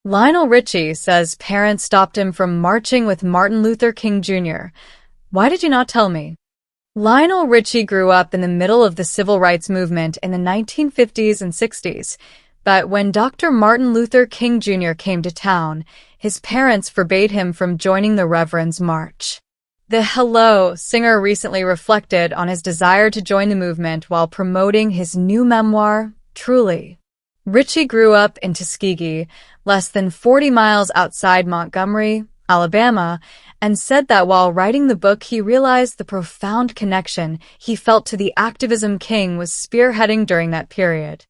Lionel Richie says parents stopped him from marching with Martin Luther King Jr. Why did you not tell me? Lionel Richie grew up in the middle of the civil rights movement in the 1950s and 60s, but when Dr. Martin Luther King Jr. came to town, his parents forbade him from joining the Reverend's march. The Hello singer recently reflected on his desire to join the movement while promoting his new memoir, Truly. Richie grew up in Tuskegee, less than 40 miles outside Montgomery, Alabama, and said that while writing the book he realized the profound connection he felt to the activism King was spearheading during that period.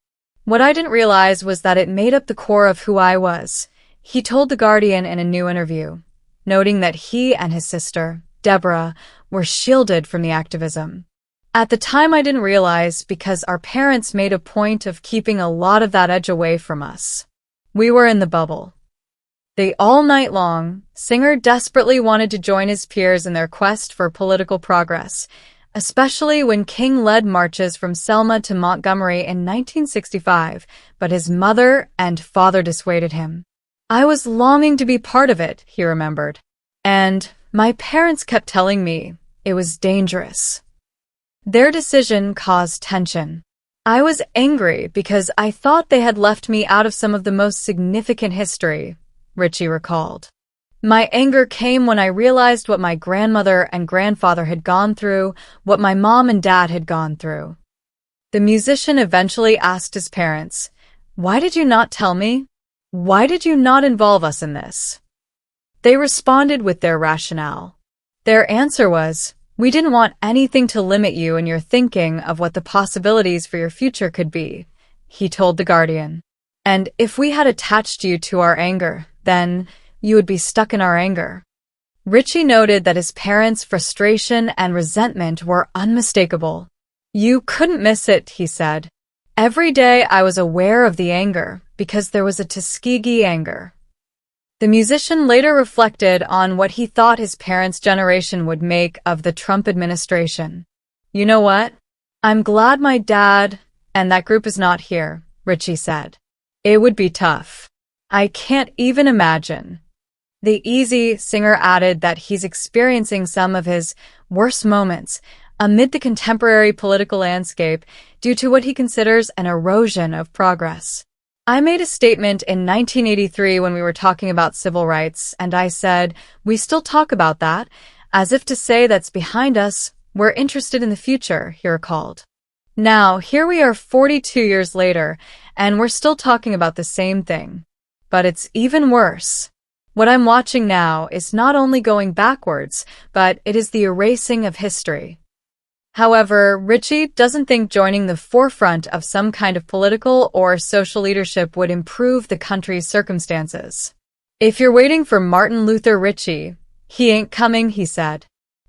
What I didn't realize was that it made up the core of who I was, he told The Guardian in a new interview, noting that he and his sister, Deborah, were shielded from the activism. At the time I didn't realize because our parents made a point of keeping a lot of that edge away from us. We were in the bubble. The all night long, singer desperately wanted to join his peers in their quest for political progress, especially when King led marches from Selma to Montgomery in 1965, but his mother and father dissuaded him. I was longing to be part of it, he remembered. And my parents kept telling me it was dangerous. Their decision caused tension. I was angry because I thought they had left me out of some of the most significant history, Richie recalled. My anger came when I realized what my grandmother and grandfather had gone through, what my mom and dad had gone through. The musician eventually asked his parents, "Why did you not tell me? Why did you not involve us in this?" They responded with their rationale. Their answer was, "We didn't want anything to limit you in your thinking of what the possibilities for your future could be," he told The Guardian. "And if we had attached you to our anger, then you would be stuck in our anger." Richie noted that his parents' frustration and resentment were unmistakable. "You couldn't miss it," he said. "Every day I was aware of the anger because there was a Tuskegee anger." The musician later reflected on what he thought his parents' generation would make of the Trump administration. "You know what? I'm glad my dad and that group is not here," Richie said. "It would be tough. I can't even imagine." The Easy singer added that he's experiencing some of his worst moments amid the contemporary political landscape due to what he considers an erosion of progress. "I made a statement in 1983 when we were talking about civil rights, and I said, we still talk about that, as if to say that's behind us, we're interested in the future," he recalled. Now, here we are 42 years later, and we're still talking about the same thing. But it's even worse. What I'm watching now is not only going backwards, but it is the erasing of history. However, Richie doesn't think joining the forefront of some kind of political or social leadership would improve the country's circumstances. "If you're waiting for Martin Luther Richie, he ain't coming," he said.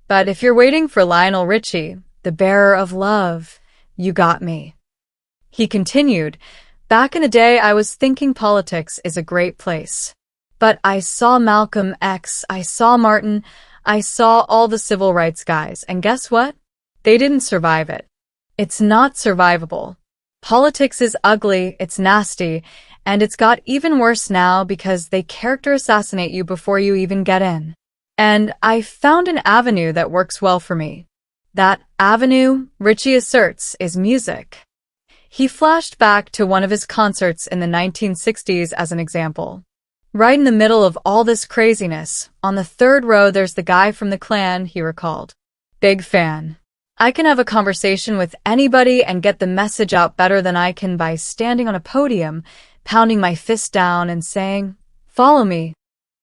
"But if you're waiting for Lionel Richie, the bearer of love, you got me." He continued, "Back in the day I was thinking politics is a great place. But I saw Malcolm X, I saw Martin, I saw all the civil rights guys, and guess what? They didn't survive it. It's not survivable. Politics is ugly, it's nasty, and it's got even worse now because they character assassinate you before you even get in. And I found an avenue that works well for me. That avenue," Richie asserts, "is music." He flashed back to one of his concerts in the 1960s as an example. "Right in the middle of all this craziness, on the third row there's the guy from the Klan," he recalled. "Big fan. I can have a conversation with anybody and get the message out better than I can by standing on a podium, pounding my fist down and saying, 'Follow me.'"